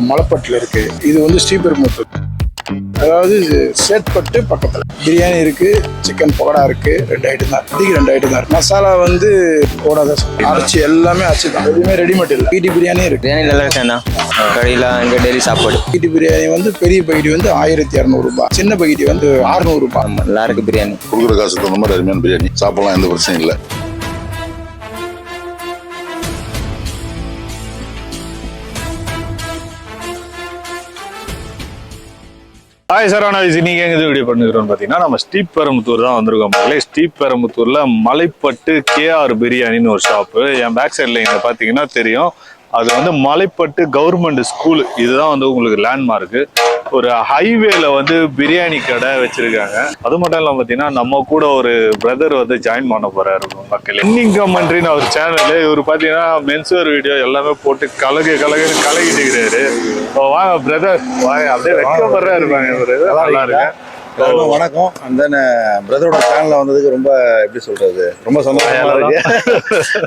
மலைப்பட்டில் இருக்கு. இது வந்து ஸ்ரீபெரும்புத்தூர், அதாவது சேத்பட்டு பக்கத்தில். பிரியாணி இருக்கு, சிக்கன் பக்கோடா இருக்கு, 2 ஐட்டம் தான். இதுக்கு 2 ஐட்டம் தான். மசாலா வந்து ஓடாதான் அரைச்சி, எல்லாமே அரைச்சி தான், எதுவுமே ரெடிமேட் இல்லை. பீட்டி பிரியாணி இருக்கு. பிரியாணி நல்லா இருக்கேண்ணா, கடையில் இங்கே டெய்லி சாப்பாடு. பீட்டி பிரியாணி வந்து பெரிய பக்கெட்டி வந்து 1200 ரூபாய், சின்ன பக்கெட்டி வந்து 600 ரூபாய். நல்லா இருக்கு பிரியாணி. கொடுக்குற காசுக்கு தகுந்த மாதிரி அருமையான பிரியாணி சாப்பிடலாம், எந்த பிரச்சனையும் இல்லை. ஹாய் சார், ஆனால் இன்னைக்கு எங்கே வீடியோ பண்ணிக்கிறோம்னு பார்த்தீங்கன்னா நம்ம ஸ்ரீபெரும்புத்தூர் தான் வந்திருக்கோம். மக்களே, ஸ்ரீபெரும்புத்தூரில் மலைப்பட்டு KR பிரியாணின்னு ஒரு ஷாப்பு. என் பேக் சைடில் இங்கே பார்த்தீங்கன்னா தெரியும், அது வந்து மலைப்பட்டு கவர்மெண்ட் ஸ்கூல். இதுதான் வந்து உங்களுக்கு லேண்ட்மார்க்கு. ஒரு ஹைவேல வந்து பிரியாணி கடை வச்சிருக்காங்க. அது மட்டும் இல்லாமல் பார்த்தீங்கன்னா நம்ம கூட ஒரு பிரதர் வந்து ஜாயின் பண்ண போறாரு மக்களே. கமெண்ட்ரின்னு அவர் சேனலு. இவர் பார்த்தீங்கன்னா மென்ஸ்வேர் வீடியோ எல்லாமே போட்டு கலகிட்டு இருக்கிறாரு. வாங்க பிரதர், வாங்க. அப்படியே வெக்கப்படுறா இருப்பாங்க இவரு. நல்லா இருக்கு. வணக்கம். அந்த பிரதரோட சேனல்ல வந்ததுக்கு ரொம்ப எப்படி சொல்றது, ரொம்ப சந்தோஷமா இருக்கு.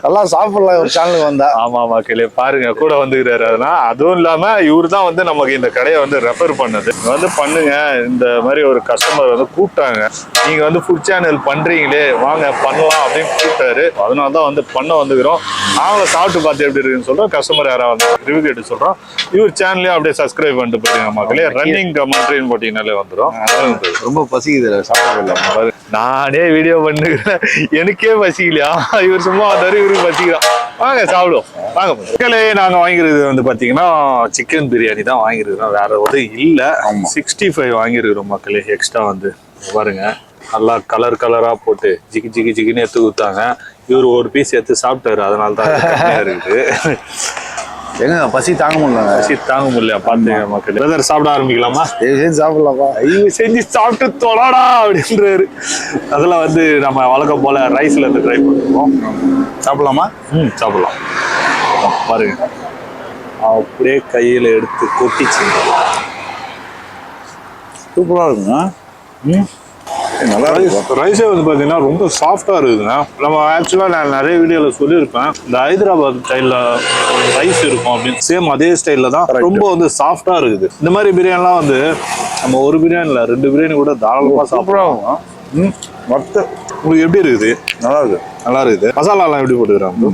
நல்லா சாப்பிடலாம் ஒரு சேனலுக்கு வந்தா. ஆமா மக்களே, பாருங்க கூட வந்துக்கிறாரு. அதெல்லாம் அதுவும் இல்லாம இவரு தான் வந்து நமக்கு இந்த கடையை வந்து ரெஃபர் பண்ணது. வந்து பண்ணுங்க, இந்த மாதிரி ஒரு கஸ்டமர் வந்து கூப்பிட்டாங்க, நீங்க வந்து ஃபுட் சேனல் பண்றீங்களே, வாங்க பண்ணலாம் அப்படின்னு கூப்பிட்டாரு. அதனாலதான் வந்து பண்ண வந்துக்கிறோம். அவங்கள சாப்பிட்டு பார்த்து எப்படி இருக்குன்னு சொல்றோம், கஸ்டமர் யாராவது ரிவ்யூ கேட்டு சொல்றோம். இவர் சேனல்லையும் அப்படியே சப்ஸ்கிரைப் பண்ணிட்டு போயிருங்க மக்களே. ரன்னிங் கமெண்ட்ரின்னு போட்டீங்கன்னாலே வந்துடும். ரொம்ப பசிக்குது, சாப்பிடல. நானே வீடியோ பண்ணுகிறேன், எனக்கே பசிக்கலையா? இவர் சும்மா வந்தாரு, இவருக்கு பசிக்கலாம். வாங்க சாப்பிடுவோம், வாங்க. மக்களே, நாங்க வாங்கிருக்கிறது வந்து பாத்தீங்கன்னா சிக்கன் பிரியாணி தான் வாங்கிருக்கிறோம், வேற ஒரு இல்ல. 65 வாங்கிருக்கிறோம் மக்களே. எக்ஸ்ட்ரா வந்து பாருங்க, நல்லா கலரா போட்டு ஜிகின்னு எடுத்து கொடுத்தாங்க. இவரு ஒரு பீஸ் எடுத்து சாப்பிட்டாரு, அதனால தான் இருக்குது. எங்க பசி தாங்க முடியல, பாத்துங்க மக்கள். பிரதர், சாப்பிட ஆரம்பிக்கலாமா? சாப்பிடலாமா? செஞ்சு சாப்பிட்டு தொடாடா அப்படின்றாரு. அதெல்லாம் வந்து நம்ம வழக்கம் போல ரைஸ்ல இருந்து ட்ரை பண்ணுவோம். சாப்பிடலாமா? சாப்பிடலாம். பாருங்க, அப்படியே கையில எடுத்து கொட்டிச்சு. சூப்பரா இருக்குங்க. நல்லா இருக்கு. ரைஸே வந்து பாத்தீங்கன்னா ரொம்ப சாஃப்டா இருக்குதுங்க. நம்ம ஆக்சுவலா நான் நிறைய வீடியோல சொல்லியிருப்பேன், இந்த ஹைதராபாத் ஸ்டைல்ல ரைஸ் இருக்கும் அப்படின்னு. சேம் அதே ஸ்டைல்ல தான் ரொம்ப வந்து சாஃப்டா இருக்குது. இந்த மாதிரி பிரியாணிலாம் வந்து நம்ம ஒரு பிரியாணி இல்ல, 2 பிரியாணி கூட தாராளமா சாப்பிடுவோம். உங்களுக்கு எப்படி இருக்குது? நல்லா இருக்குது. மசாலா எல்லாம் எப்படி போட்டுக்கிறாங்க?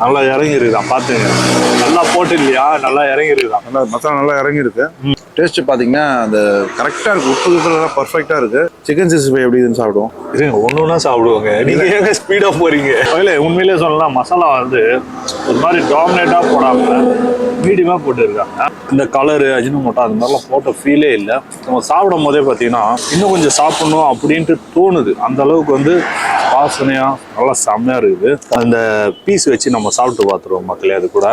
நல்லா இறங்கி இருக்குதான். பாத்துங்க, நல்லா போட்டு இல்லையா, நல்லா இறங்கி இருக்குதான். மசாலா நல்லா இறங்கி இருக்கு. டேஸ்ட் பாத்தீங்கன்னா அந்த கரெக்டா இருக்கு, உப்பு எல்லாம் பர்ஃபெக்டா இருக்கு. சிக்கன் 65 எப்படி இதுன்னு சாப்பிடுவோம். ஒண்ணுன்னா சாப்பிடுவாங்க, நீங்க ஏங்க ஸ்பீடா போறீங்க? உண்மையிலே சொல்லலாம், மசாலா வந்து ஒரு மாதிரி டாமினேட்டா போடாம மீடியமா போட்டு இருக்காங்க. இந்த கலரு அஜினோமோட்டோ அது மாதிரிலாம் போட்ட ஃபீலே இல்லை. நம்ம சாப்பிடும் போதே பார்த்தீங்கன்னா இன்னும் கொஞ்சம் சாப்பிடணும் அப்படின்ட்டு தோணுது. அந்த அளவுக்கு வந்து வாசனையா நல்லா செம்மையா இருக்குது. அந்த பீஸ் வச்சு நம்ம சாப்பிட்டு பார்த்துருவோம் மக்களே. அது கூட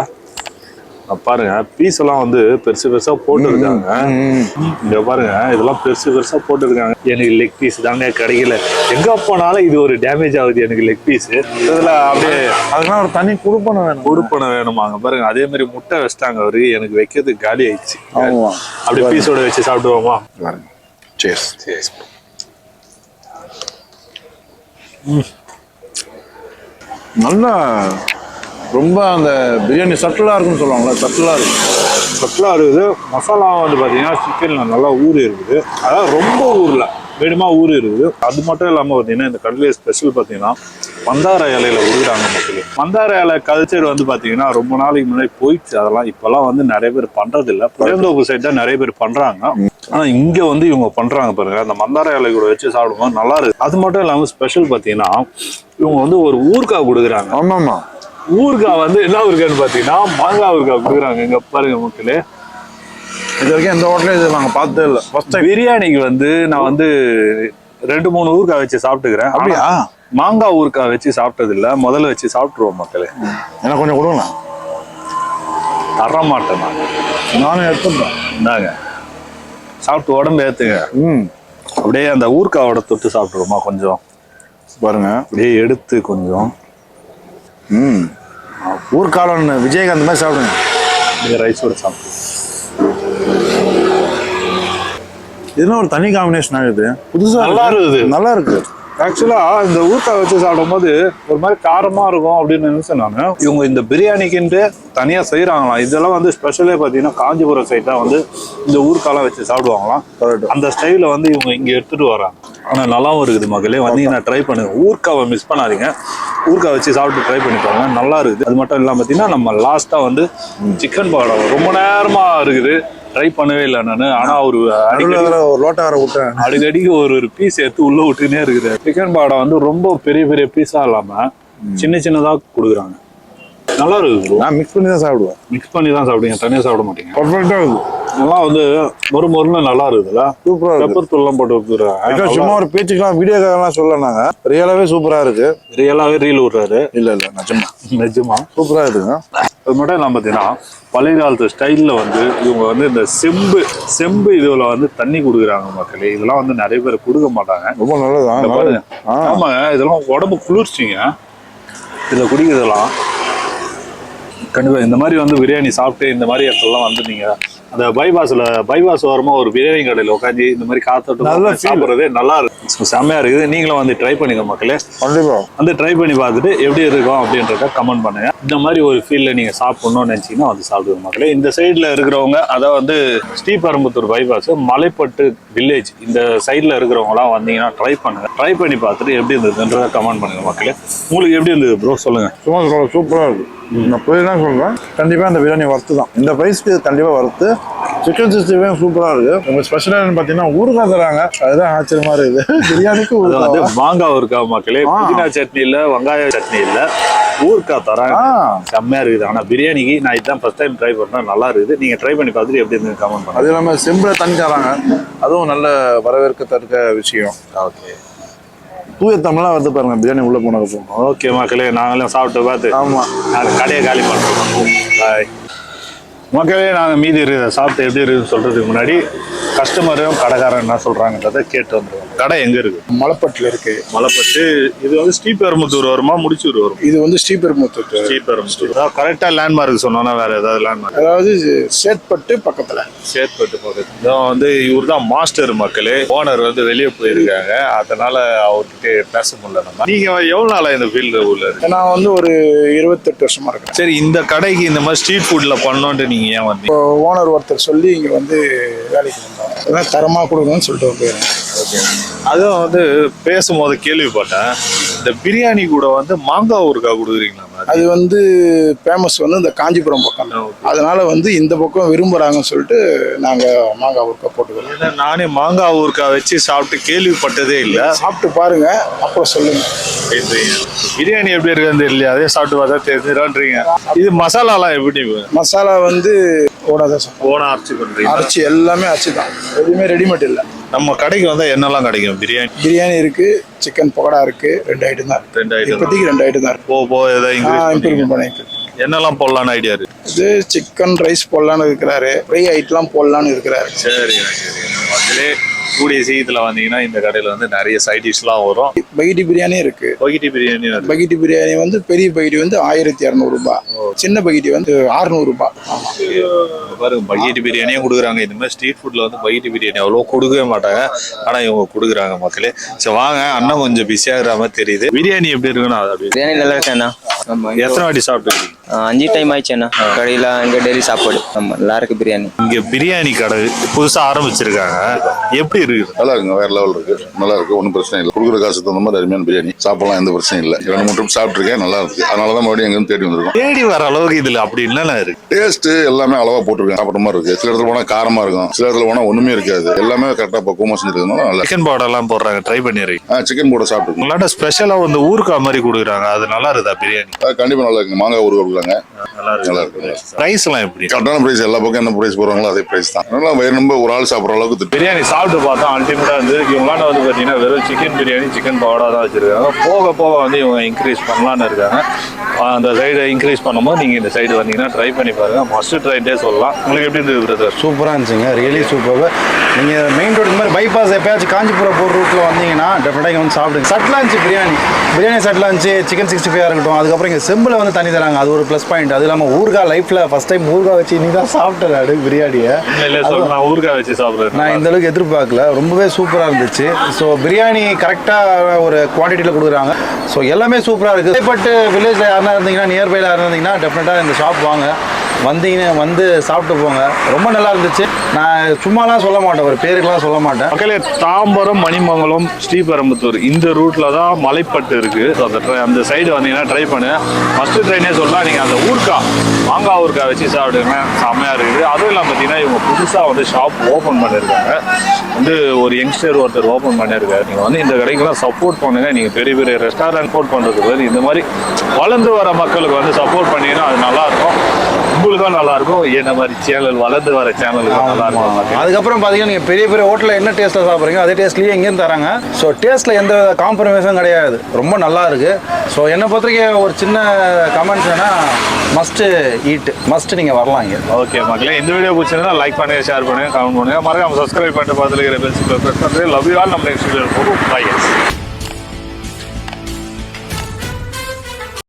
பாருங்க, பீஸ் எல்லாம் வந்து பெருசா போட்டுருக்காங்க. இங்க பாருங்க, இதெல்லாம் பெருசா போட்டுருக்காங்க. எனக்கு லெக் பீஸ் தாங்க கிடைக்கல. எங்க போனாலும் இது ஒரு டேமேஜ் ஆகுது எனக்கு லெக் பீஸ். இதுல அப்படியே அதெல்லாம் ஒரு தனி குடுப்பனை வேணுமாங்க. பாருங்க, அதே மாதிரி முட்டை வச்சிட்டாங்க அவரு, எனக்கு வைக்கிறது காலி ஆயிடுச்சு. அப்படியே பீஸோட வச்சு சாப்பிடுவோமா? நல்லா ரொம்ப அந்த பிரியாணி சட்டிலா இருக்குன்னு சொல்லுவாங்களா, சட்டிலா இருக்குது. மசாலா வந்து பாத்தீங்கன்னா சிக்கன்ல நல்லா ஊறி இருக்குது. அதாவது ரொம்ப ஊர்ல மீடியமா ஊறி இருக்குது. அது மட்டும் இல்லாம பாத்தீங்கன்னா இந்த கடையில ஸ்பெஷல் பாத்தீங்கன்னா மந்தார இலையில உருகுறாங்க மக்களே. மந்தார இலை கல்ச்சர் வந்து பாத்தீங்கன்னா ரொம்ப நாளைக்கு முன்னாடி போயிடுச்சு. அதெல்லாம் இப்பெல்லாம் வந்து நிறைய பேர் பண்றது இல்ல. புளியந்தோப்பு சைடு தான் நிறைய பேர் பண்றாங்க. ஆனா இங்க வந்து இவங்க பண்றாங்க பாருங்க, அந்த மந்தார இலை கூட வச்சு சாப்பிடும்போது நல்லா இருக்கு. அது மட்டும் இல்லாம ஸ்பெஷல் பாத்தீங்கன்னா இவங்க வந்து ஒரு ஊறுகாய் கொடுக்குறாங்க. ஆமாமா, ஊறுகாய் வந்து என்ன ஊறுகாய்னு பாத்தீங்கன்னா மாங்காய் ஊறுகாய் கொடுக்குறாங்க. இங்க பாருங்க மக்களே, இது வரைக்கும் எந்த ஹோட்டலும் இது நாங்க பார்த்ததே இல்லை. ஃபர்ஸ்ட் டைம் பிரியாணிக்கு வந்து நான் வந்து 2-3 ஊறுகாய் வச்சு சாப்பிட்டுக்கிறேன். அப்படியா? மாங்காய் ஊறுகாய் வச்சு சாப்பிட்டது இல்ல. முதல்ல வச்சு சாப்பிட்டுருவோம் மக்களே. எனக்கு கொஞ்சம் கொடுங்களா? தரமாட்டேன் நானும் எடுத்துட்டேன். இந்தாங்க, சாப்பிட்டு உடம்பு ஏத்துங்க. அப்படியே அந்த ஊறுகாயோட தொட்டு சாப்பிட்டுருவோமா? கொஞ்சம் பாருங்க, அப்படியே எடுத்து கொஞ்சம் ஊர்காலன் விஜயகாந்த் மாதிரி சாப்பிடுங்க. அப்படியே ரைஸோட சாப்பிட்டு இதுனா ஒரு தனி காம்பினேஷன் ஆகுது. புதுசா நல்லா இருக்குது. நல்லா இருக்கு. ஆக்சுவலா இந்த ஊறுகாய் வச்சு சாப்பிடும்போது ஒரு மாதிரி காரமா இருக்கும் அப்படின்னு நினைச்சேன் நான். இவங்க இந்த பிரியாணிக்குன்ட்டு தனியா செய்யறாங்களாம். இதெல்லாம் வந்து ஸ்பெஷலே பாத்தீங்கன்னா காஞ்சிபுரம் சைட் தான் வந்து இந்த ஊறுகாய்லாம் வச்சு சாப்பிடுவாங்களாம். அந்த ஸ்டைல வந்து இவங்க இங்க எடுத்துட்டு வராங்க. ஆனா நல்லாவும் இருக்குது மக்களே, வந்தீங்கன்னா ட்ரை பண்ணுங்க. ஊறுகாவை மிஸ் பண்ணாதீங்க, ஊறுகாய் வச்சு சாப்பிட்டு ட்ரை பண்ணி பாருங்க, நல்லா இருக்குது. அது மட்டும் இல்லாம பாத்தீங்கன்னா நம்ம லாஸ்டா வந்து சிக்கன் பக்கோடா ரொம்ப நேரமா இருக்குது, ட்ரை பண்ணவே இல்லை நான். ஆனா ஒரு லோட்டா வர விட்டேன், அடிக்கடிக்கு ஒரு பீஸ் எடுத்து உள்ள விட்டுனே இருக்குது. சிக்கன் பக்கோடா வந்து ரொம்ப பெரிய பெரிய பீஸா இல்லாம சின்ன சின்னதா கொடுக்குறாங்க, நல்லா இருக்குது. நான் மிக்ஸ் பண்ணி தான் சாப்பிடுவேன். மிக்ஸ் பண்ணி தான் சாப்பிடுங்க, தனியாக சாப்பிட மாட்டீங்க. பர்ஃபெக்டா இருக்குது, நல்லா வந்து மொறுன்னு நல்லா இருக்குதுல்ல. சூப்பரா இருக்கு. பெப்பர் தூள்லாம் போட்டு விட்டுறாங்க. சும்மா ஒரு பேச்சுக்கெல்லாம் வீடியோக்கெல்லாம் சொல்ல நாங்க ரியலாவே சூப்பரா இருக்கு. ரியலாவே ரீல் விடுறாரு. இல்ல நிஜமா நிஜமா சூப்பரா இருக்குங்க. அது மட்டும் இல்லாம பார்த்தீங்கன்னா பழைய காலத்து ஸ்டைல்ல வந்து இவங்க வந்து இந்த செம்பு இதுல வந்து தண்ணி கொடுக்குறாங்க மக்களே. இதெல்லாம் வந்து நிறைய பேர் கொடுக்க மாட்டாங்க. ரொம்ப நல்லது. ஆமாங்க, இதெல்லாம் உடம்பு குளிர்ச்சிங்க இதுல குடிக்கிறதெல்லாம். கண்டிப்பா இந்த மாதிரி வந்து பிரியாணி சாப்பிட்டு இந்த மாதிரி இடத்துலலாம் வந்து நீங்க அந்த பைபாஸ் ஓரமா ஒரு பிரியாணி கடையில் உட்காந்து இந்த மாதிரி காத்தோட்டம் சாப்பிட்றதே நல்லா இருக்கு, செம்மையா இருக்குது. நீங்களும் வந்து ட்ரை பண்ணுங்க மக்களே. கண்டிப்பா வந்து ட்ரை பண்ணி பார்த்துட்டு எப்படி இருக்கும் அப்படின்றத கமெண்ட் பண்ணுங்க. இந்த மாதிரி ஒரு ஃபீல்ட்ல நீங்க சாப்பிடணும்னு நினைச்சீங்கன்னா வந்து சாப்பிடுங்க மக்களே. இந்த சைட்ல இருக்கிறவங்க, அதாவது வந்து ஸ்ரீபெரும்புத்தூர் பைபாஸ் மலைப்பட்டு வில்லேஜ் இந்த சைட்ல இருக்கிறவங்களாம் வந்தீங்கன்னா ட்ரை பண்ணுங்க. ட்ரை பண்ணி பார்த்துட்டு எப்படி இருந்ததுன்றத கமெண்ட் பண்ணுங்க மக்களே. உங்களுக்கு எப்படி இருந்தது ப்ரோ சொல்லுங்க. சூப்பரா இருக்கு. நான் போய் தான் சொல்றேன், கண்டிப்பா இந்த பிரியாணி ஒர்த்து தான். இந்த பிரைஸ்க்கு கண்டிப்பா ஒர்த்து. சிக்கன் 65 சூப்பரா இருக்கு. உங்க ஸ்பெஷல் என்னன்னு பாத்தீங்கன்னா ஊறுகாய் தராங்க, அதுதான் ஆச்சரியமா இருக்குது. பிரியாணிக்கு வந்து மாங்காய் ஊறுகாய் மக்களே, புதினா சட்னி இல்ல, வெங்காய சட்னி இல்ல, ஊறுகாய் தராங்க, செம்மையா இருக்குது. ஆனா பிரியாணிக்கு நான் இதுதான் ஃபர்ஸ்ட் டைம் ட்ரை பண்றேன், நல்லா இருக்குது. நீங்க ட்ரை பண்ணி பார்த்துட்டு எப்படி இருந்து கமெண்ட் பண்ணுங்க. அது இல்லாம செம்புல தண்ணி தராங்க, அதுவும் நல்ல வரவேற்கத்தக்க விஷயம். ஓகே, தூய தமிழா வந்து பாருங்க பிரியாணி உள்ள போனது. ஓகே மக்களே, நாங்களும் சாப்பிட்டு பார்த்து ஆமா கடையை காலி பண்றோம். பாய் மக்களே. நாங்கள் மீதி சாப்பிட்டு எப்படி இருக்குன்னு சொல்றதுக்கு முன்னாடி கஸ்டமரும் கடைக்காரன் என்ன சொல்றாங்கன்றதை கேட்டு வந்துடுவோம். கடை எங்க இருக்கு? மலைப்பட்டில் இருக்கு. மலைப்பட்டு. இது வந்து ஸ்ரீபெரும்புத்தூர் வருமா முடிச்சூர் வரும்? இது வந்து ஸ்ரீபெரும்புத்தூர். ஸ்ரீபெரும்புத்தூர் கரெக்டா லேண்ட்மார்க் சொன்னோன்னா வேற ஏதாவது லேண்ட்மார்க்? அதாவது சேத்பட்டு பக்கத்துல. சேத்பட்டு பக்கத்துல. இதான் வந்து இவர் தான் மாஸ்டர் மக்களே. ஓனர் வந்து வெளியே போயிருக்காங்க, அதனால அவர்கிட்ட பேச முடியல நம்ம. நீங்க எவ்வளவு நாளா இந்த ஃபீல்டு உள்ள இருக்கு? நான் வந்து ஒரு 28 வருஷமா இருக்கேன். சரி, இந்த கடைக்கு இந்த மாதிரி ஸ்ட்ரீட் ஃபுட்ல பண்ணோன்ட்டு நீங்க ஏன் வந்தீங்க? ஓனர் ஒருத்தர் சொல்லி இங்க வந்து வேலைக்கு வந்தோம், அதான் தரமா கொடுக்கணும்னு சொல்லிட்டு போயிருக்கேன். அதுவும் வந்து பேசும்போது கேள்விப்பட்டேன், இந்த பிரியாணி கூட வந்து மாங்காய் ஊறுகாய் கொடுக்குறீங்களா? அது வந்து ஃபேமஸ் வந்து இந்த காஞ்சிபுரம் பக்கம், அதனால வந்து இந்த பக்கம் விரும்புறாங்கன்னு சொல்லிட்டு நாங்க மாங்காய் ஊறுகாய் போட்டுக்கிறோம். நானே மாங்காய் ஊறுகாய் வச்சு சாப்பிட்டு கேள்விப்பட்டதே இல்லை. சாப்பிட்டு பாருங்க, அப்புறம் சொல்லுங்க. பிரியாணி எப்படி இருக்குன்னு தெரியல, அதே சாப்பிட்டு பார்த்தா தெரிஞ்சிடான்றீங்க. இது மசாலாலாம் எப்படி? மசாலா வந்து ஓனா அரைச்சி பண்றீங்க? அரைச்சி எல்லாமே அரைச்சி தான், எதுவுமே ரெடிமேட் இல்லை. நம்ம கடைக்கு வந்தா என்னெல்லாம் கிடைக்கும்? பிரியாணி இருக்கு, சிக்கன் பக்கோடா இருக்கு, 2 ஐட்டம் தான். 2 ஐட்டம் இப்போதைக்கு 2 ஐட்டம் தான். போ ஏதாவது இம்ப்ரூவ் பண்ணி என்னெல்லாம் போடலான்னு ஐடியா இருக்கு? இது சிக்கன் ரைஸ் போடலான்னு இருக்கிறாரு, ஃப்ரை ஐட்டம்லாம் போடலான்னு இருக்கிறாரு. சரி, அதிலே கூடிய சீக்கிரத்தில் வந்தீங்கன்னா இந்த கடையில் வந்து நிறைய சைட் டிஷ்லாம் வரும். பகிட்டி பிரியாணி இருக்கு. பகிட்டி பிரியாணி வந்து பெரிய பகிட்டி வந்து 1200 ரூபாய், சின்ன பகிட்டி வந்து 600 ரூபாய். பாருங்க, பகிட்டி பிரியாணியும் கொடுக்குறாங்க. இந்த மாதிரி ஸ்ட்ரீட் ஃபுட்ல வந்து பகிட்டி பிரியாணி அவ்வளோ கொடுக்கவே மாட்டாங்க, ஆனா இவங்க கொடுக்குறாங்க மக்களே. சரி வாங்க, அண்ணன் கொஞ்சம் பிஸியாகிற மாதிரி தெரியுது. பிரியாணி எப்படி இருக்குன்னா? பிரியாணி நல்லா இருக்கேண்ணா. எத்தனை வாட்டி சாப்பிட்டு? 5 டைம் ஆயிடுச்சுண்ணா. கடையில் இங்கே டெய்லி சாப்பாடு. ஆமாம், நல்லா இருக்கு பிரியாணி. இங்கே பிரியாணி கடை புதுசாக ஆரம்பிச்சிருக்காங்க, எப்படி இருக்குது? நல்லா இருக்குங்க, வேற லெவல் இருக்கு, நல்லா இருக்கு, ஒன்றும் பிரச்சனை இல்லை. கொடுக்குற காசு தகுந்த மாதிரி அருமையான பிரியாணி சாப்பிடலாம், எந்த பிரச்சனையும் இல்லை. 2-3 டைம் சாப்பிட்டுருக்கேன், நல்லா இருக்கு. அதனாலதான் மறுபடியும் எங்கேயும் தேடி வந்திருக்கோம். தேடி வர அளவுக்கு இதுல அப்படி என்னென்ன இருக்கு? டேஸ்ட் எல்லாமே அளவா போட்டிருக்கேன், சாப்பிட்ற மாதிரி இருக்கு. சில இடத்துல போனா காரமா இருக்கும், சில இடத்துல போனா ஒண்ணுமே இருக்காது. எல்லாமே கரெக்டா பக்குவமா செஞ்சிருக்கனால நல்லா. சிக்கன் பவுடர் எல்லாம் போடுறாங்க, ட்ரை பண்ணிடுறீங்க? சிக்கன் போட சாப்பிட்டுருக்கோம். உங்களாட்ட ஸ்பெஷலா வந்து ஊறுகாய் மாதிரி கொடுக்குறாங்க, அது நல்லா இருக்குதா பிரியாணி? கண்டிப்பா நல்லா இருக்கு. மாங்காய் ஊறுகாய் கொடுக்குறாங்க, நல்லா இருக்கு. பிரைஸ் எல்லாம் எப்படி? கரெக்டான பிரைஸ், எல்லா பக்கம் என்ன பிரைஸ் போடுறாங்களோ அதே பிரைஸ் தான். நல்லா வயிறு நம்ம ஒரு ஆள் சாப்பிட்ற அளவுக்கு. பிரியாணி சாப்பிட்டு பார்த்தா அல்டிமேட்டா இருந்து. இவங்களாட்ட வந்து பாத்தீங்கன்னா வெறும் சிக்கன் பிரியாணி, சிக்கன் பவுடா தான் வச்சிருக்காங்க. போக போக வந்து இவங்க இன்க்ரீஸ் பண்ணலான்னு இருக்காங்க. அந்த சைடை இன்க்ரீஸ் பண்ணும்போது நீங்க இந்த சைடு வந்தீங்கன்னா ட்ரை பண்ணி பாருங்க, மஸ்ட் ட்ரைட்டே சொல்லலாம். உங்களுக்கு எப்படி இருந்தது பிரதர்? சூப்பரா இருந்துச்சுங்க, ரியலி சூப்பர். நீங்கள் மெயின் ரோடு இந்த மாதிரி பைபாஸ் எப்பயாச்சும் காஞ்சிபுரம் போகிற ரூட்டில் வந்தீங்கன்னா டெஃபினட்டாக இங்கே வந்து சாப்பிடுங்க. சட் லான்ச் பிரியாணி சட் லான்ச்சு சிக்கன் 65 இருக்கட்டும். அதுக்கப்புறம் இங்கே செம்பில் வந்து தண்ணி தராங்க, அது ஒரு ப்ளஸ் பாயிண்ட். அது இல்லாமல் ஊறுகாய் லைஃப்பில் ஃபஸ்ட் டைம் ஊறுகாய் வச்சு இன்னைக்கு தான் சாப்பிட்டேன் பிரியாணியை. நான் ஊறுகாய் வச்சு சாப்பிட்றேன். நான் இந்த அளவுக்கு எதிர்பார்க்கல, ரொம்பவே சூப்பராக இருந்துச்சு. ஸோ பிரியாணி கரெக்டாக ஒரு குவான்டிட்டியில் கொடுக்குறாங்க. ஸோ எல்லாமே சூப்பராக இருக்குது. பட்டு வில்லேஜில் யாருனா இருந்தீங்கன்னா, நியர்பையில் யாருனா இருந்தீங்கன்னா டெஃபினட்டாக இந்த ஷாப் வாங்க, வந்து சாப்பிட்டு போங்க. ரொம்ப நல்லா இருந்துச்சு. நான் சும்மாலாம் சொல்ல மாட்டேன், ஒரு பேருக்கெல்லாம் சொல்ல மாட்டேன். மக்களே, தாம்பரம், மணிமங்கலம், ஸ்ரீபெரும்புத்தூர் இந்த ரூட்ல தான் மலைப்பட்டு இருக்கு. அந்த சைடு வந்தீங்கன்னா ட்ரை பண்ணுங்க. ஃபர்ஸ்ட் ட்ரைனே சொல்லலாம், நீங்கள் அந்த மாங்காய் ஊறுகாய் வச்சு சாப்பிடுங்க, செம்மையா இருக்குது. அதுவும் இல்லாமல் பார்த்தீங்கன்னா இவங்க புதுசாக வந்து ஷாப் ஓப்பன் பண்ணியிருக்காங்க. ஒரு யங்ஸ்டர் ஒருத்தர் ஓப்பன் பண்ணியிருக்காரு. நீங்கள் வந்து இந்த கடைக்கெல்லாம் சப்போர்ட் பண்ணுங்க. நீங்கள் பெரிய பெரிய ரெஸ்டாரண்ட் சப்போர்ட் பண்ணுறதுக்கு இந்த மாதிரி வளர்ந்து வர மக்களுக்கு வந்து சப்போர்ட் பண்ணீங்கன்னா அது நல்லாயிருக்கும். உங்களுக்கும் நல்லா இருக்கும், என்ன மாதிரி சேனல் வளர்ந்து வர சேனலுக்கு நல்லா இருக்கும். அதுக்கப்புறம் பார்த்தீங்கன்னா நீங்கள் பெரிய பெரிய ஹோட்டலில் என்ன டேஸ்ட்டில் சாப்பிட்றீங்க அதே டேஸ்ட்லேயே எங்கேயும் தராங்க. ஸோ டேஸ்ட்டில் எந்த காம்ப்ரமைஸும் கிடையாது, ரொம்ப நல்லா இருக்கு. ஸோ என்னை பொறுத்தவரைக்கும் ஒரு சின்ன கமெண்ட்ஸ் வேணால் மஸ்ட் நீங்கள் வரலாம் இங்கே. ஓகே மக்களே, இந்த வீடியோ பிடிச்சிருந்தா லைக் பண்ணுங்க, ஷேர் பண்ணுங்க, கமெண்ட் பண்ணுங்க, மறக்காம சப்ஸ்கிரைப் பண்ணிட்டு பார்த்துட்டு இருக்கிற பெல் சிம்பிள் ப்ரெஸ் பண்ணுறது. Love you all. நம்ம நெக்ஸ்ட் வீடியோ போகும். பை.